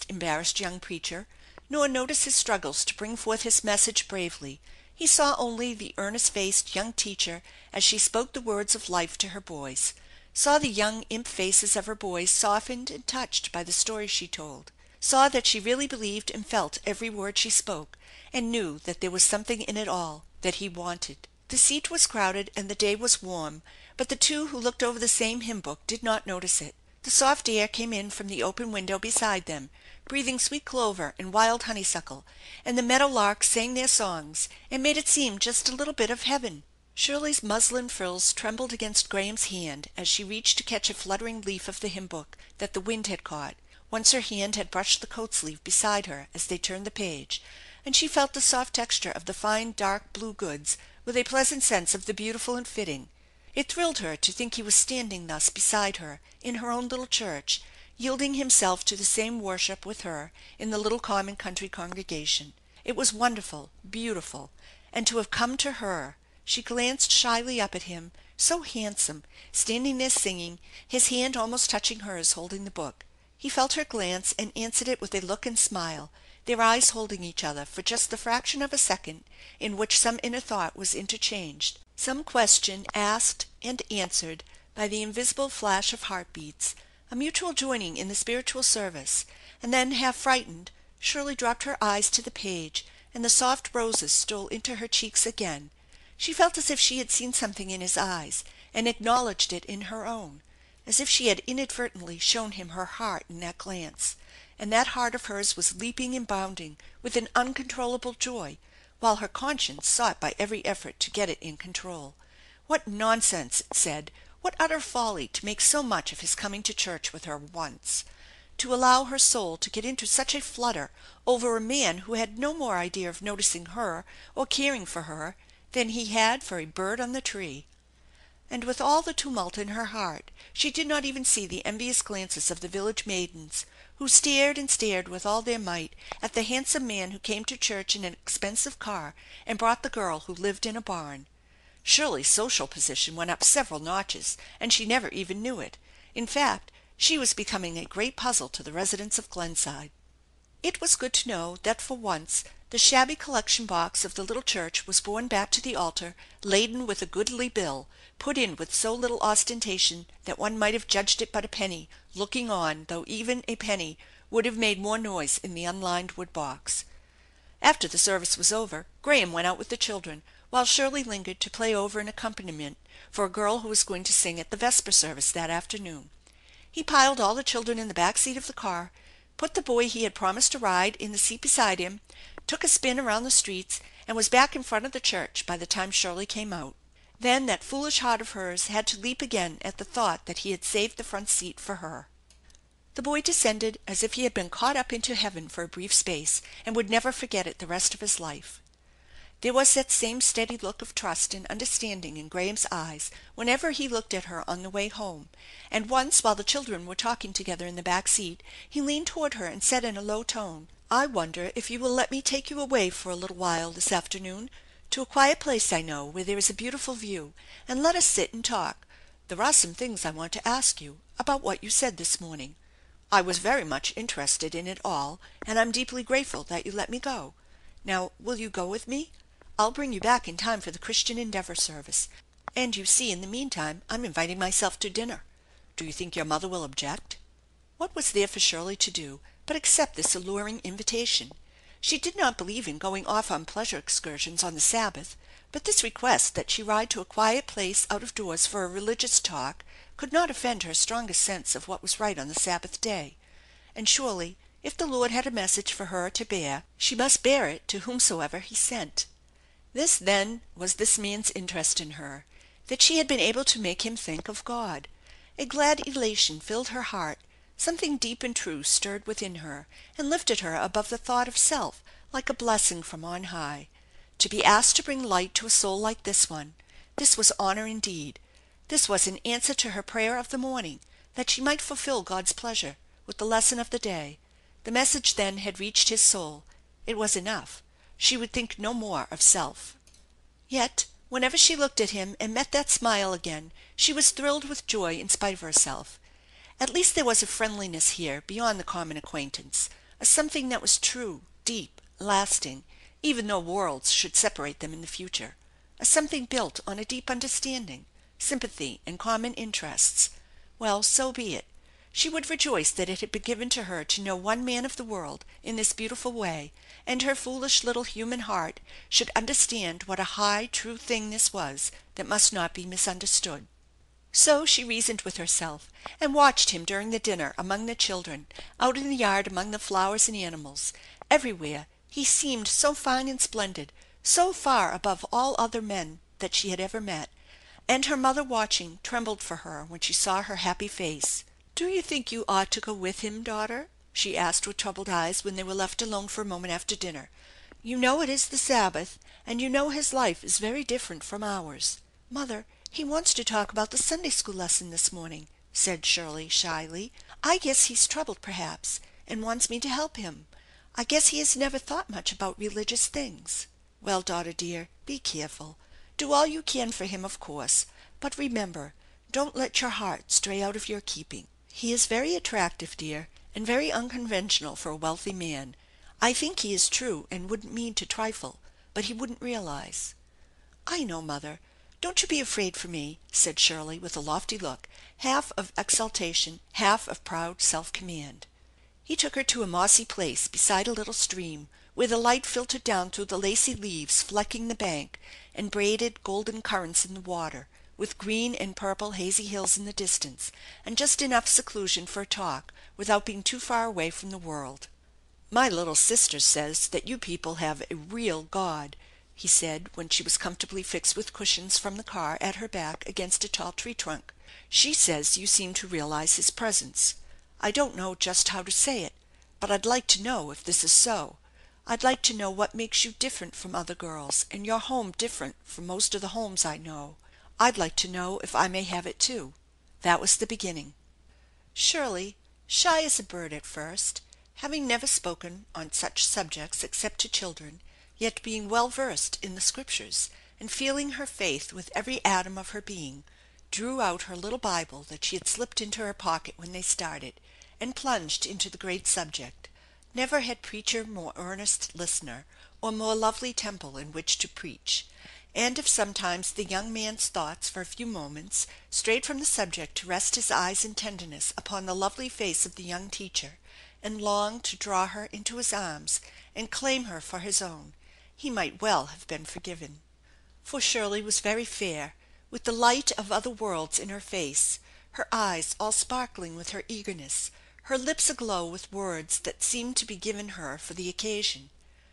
embarrassed young preacher, nor notice his struggles to bring forth his message bravely. He saw only the earnest-faced young teacher as she spoke the words of life to her boys, saw the young imp faces of her boys softened and touched by the story she told, saw that she really believed and felt every word she spoke, and knew that there was something in it all that he wanted. The seat was crowded and the day was warm, but the two who looked over the same hymn book did not notice it. The soft air came in from the open window beside them, breathing sweet clover and wild honeysuckle, and the meadow larks sang their songs and made it seem just a little bit of heaven. Shirley's muslin frills trembled against Graham's hand as she reached to catch a fluttering leaf of the hymn book that the wind had caught. Once her hand had brushed the coat sleeve beside her as they turned the page, and she felt the soft texture of the fine dark blue goods with a pleasant sense of the beautiful and fitting. It thrilled her to think he was standing thus beside her in her own little church, yielding himself to the same worship with her in the little common country congregation. It was wonderful, beautiful, and to have come to her. She glanced shyly up at him, so handsome, standing there singing, his hand almost touching hers holding the book. He felt her glance and answered it with a look and smile, their eyes holding each other for just the fraction of a second in which some inner thought was interchanged, some question asked and answered by the invisible flash of heartbeats, a mutual joining in the spiritual service, and then, half frightened, Shirley dropped her eyes to the page, and the soft roses stole into her cheeks again. She felt as if she had seen something in his eyes and acknowledged it in her own, as if she had inadvertently shown him her heart in that glance, and that heart of hers was leaping and bounding with an uncontrollable joy, while her conscience sought by every effort to get it in control. What nonsense, it said, what utter folly to make so much of his coming to church with her once, to allow her soul to get into such a flutter over a man who had no more idea of noticing her or caring for her than he had for a bird on the tree. And with all the tumult in her heart she did not even see the envious glances of the village maidens, who stared and stared with all their might at the handsome man who came to church in an expensive car and brought the girl who lived in a barn. Shirley's social position went up several notches, and she never even knew it. In fact, she was becoming a great puzzle to the residents of Glenside. It was good to know that for once the shabby collection box of the little church was borne back to the altar laden with a goodly bill, put in with so little ostentation that one might have judged it but a penny, looking on, though even a penny would have made more noise in the unlined wood box. After the service was over, Graham went out with the children, while Shirley lingered to play over an accompaniment for a girl who was going to sing at the vesper service that afternoon. He piled all the children in the back seat of the car, put the boy he had promised a ride in the seat beside him, took a spin around the streets, and was back in front of the church by the time Shirley came out. Then that foolish heart of hers had to leap again at the thought that he had saved the front seat for her. The boy descended as if he had been caught up into heaven for a brief space and would never forget it the rest of his life. There was that same steady look of trust and understanding in Graham's eyes whenever he looked at her on the way home, and once while the children were talking together in the back seat he leaned toward her and said in a low tone, " I wonder if you will let me take you away for a little while this afternoon to a quiet place I know where there is a beautiful view, and let us sit and talk. There are some things I want to ask you about what you said this morning. I was very much interested in it all, and I'm deeply grateful that you let me go. Now, will you go with me? I'll bring you back in time for the Christian Endeavor service, and you see in the meantime I'm inviting myself to dinner. Do you think your mother will object?" What was there for Shirley to do but accept this alluring invitation? She did not believe in going off on pleasure excursions on the Sabbath, but this request that she ride to a quiet place out of doors for a religious talk could not offend her strongest sense of what was right on the Sabbath day. And surely, if the Lord had a message for her to bear, she must bear it to whomsoever he sent. This, then, was this man's interest in her, that she had been able to make him think of God. A glad elation filled her heart. Something deep and true stirred within her and lifted her above the thought of self like a blessing from on high. To be asked to bring light to a soul like this one, this was honor indeed. This was an answer to her prayer of the morning, that she might fulfill God's pleasure with the lesson of the day. The message then had reached his soul. It was enough. She would think no more of self. Yet, whenever she looked at him and met that smile again, she was thrilled with joy in spite of herself. At least there was a friendliness here beyond the common acquaintance, a a something that was true, deep, lasting, even though worlds should separate them in the future, a something built on a deep understanding, sympathy, and common interests. Well, so be it. She would rejoice that it had been given to her to know one man of the world in this beautiful way, and her foolish little human heart should understand what a high, true thing this was that must not be misunderstood. So she reasoned with herself, and watched him during the dinner among the children, out in the yard among the flowers and animals. Everywhere he seemed so fine and splendid, so far above all other men that she had ever met, and her mother watching trembled for her when she saw her happy face. " Do you think you ought to go with him, daughter ?" she asked with troubled eyes when they were left alone for a moment after dinner. " You know it is the Sabbath, and you know his life is very different from ours." " Mother, he wants to talk about the Sunday school lesson this morning," said Shirley shyly. " I guess he's troubled, perhaps, and wants me to help him. I guess he has never thought much about religious things." " Well, daughter dear, be careful. Do all you can for him, of course, but remember, don't let your heart stray out of your keeping. He is very attractive, dear, and very unconventional for a wealthy man. I think he is true and wouldn't mean to trifle, but he wouldn't realize." " I know, mother. Don't you be afraid for me," said Shirley with a lofty look, half of exultation, half of proud self command. He took her to a mossy place beside a little stream, where the light filtered down through the lacy leaves flecking the bank, and braided golden currents in the water, with green and purple hazy hills in the distance, and just enough seclusion for a talk without being too far away from the world. " My little sister says that you people have a real God," he said when she was comfortably fixed with cushions from the car at her back against a tall tree trunk. " She says you seem to realize His presence. I don't know just how to say it, but I'd like to know if this is so. I'd like to know what makes you different from other girls, and your home different from most of the homes I know. I'd like to know if I may have it too." That was the beginning. Shirley, shy as a bird at first, having never spoken on such subjects except to children, yet being well versed in the Scriptures, and feeling her faith with every atom of her being, drew out her little Bible that she had slipped into her pocket when they started, and plunged into the great subject. Never had preacher more earnest listener, or more lovely temple in which to preach. And if sometimes the young man's thoughts for a few moments strayed from the subject to rest his eyes in tenderness upon the lovely face of the young teacher, and longed to draw her into his arms and claim her for his own, he might well have been forgiven. For Shirley was very fair, with the light of other worlds in her face, her eyes all sparkling with her eagerness, her lips aglow with words that seemed to be given her for the occasion.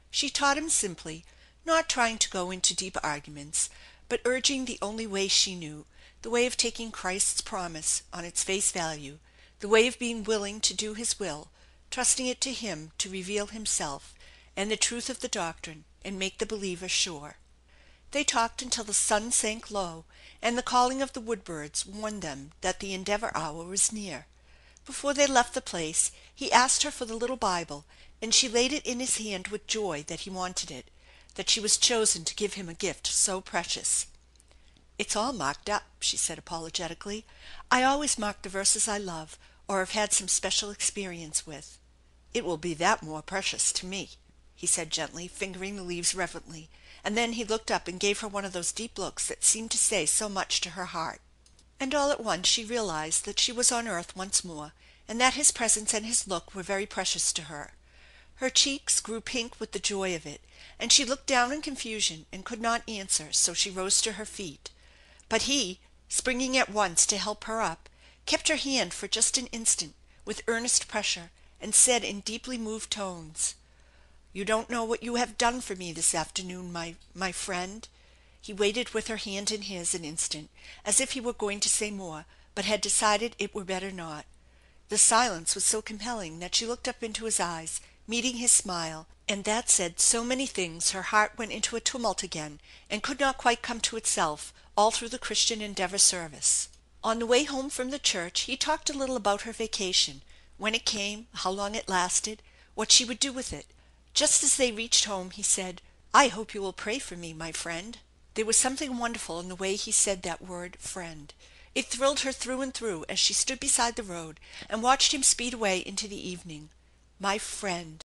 She taught him simply, not trying to go into deep arguments, but urging the only way she knew, the way of taking Christ's promise on its face value, the way of being willing to do His will, trusting it to Him to reveal Himself, and the truth of the doctrine, and make the believer sure. They talked until the sun sank low, and the calling of the wood birds warned them that the Endeavor hour was near. Before they left the place he asked her for the little Bible, and she laid it in his hand with joy that he wanted it, that she was chosen to give him a gift so precious. " It's all marked up," she said apologetically. " I always mark the verses I love, or have had some special experience with." " It will be that more precious to me," he said gently, fingering the leaves reverently, and then he looked up and gave her one of those deep looks that seemed to say so much to her heart. And all at once she realized that she was on earth once more, and that his presence and his look were very precious to her. Her cheeks grew pink with the joy of it, and she looked down in confusion and could not answer, so she rose to her feet. But he, springing at once to help her up, kept her hand for just an instant with earnest pressure, and said in deeply moved tones: "You don't know what you have done for me this afternoon, my friend." He waited with her hand in his an instant, as if he were going to say more, but had decided it were better not. The silence was so compelling that she looked up into his eyes, meeting his smile, and that said so many things her heart went into a tumult again and could not quite come to itself all through the Christian Endeavor service. On the way home from the church he talked a little about her vacation, when it came, how long it lasted, what she would do with it. Just as they reached home he said: "I hope you will pray for me, my friend." There was something wonderful in the way he said that word friend. It thrilled her through and through as she stood beside the road and watched him speed away into the evening. my friend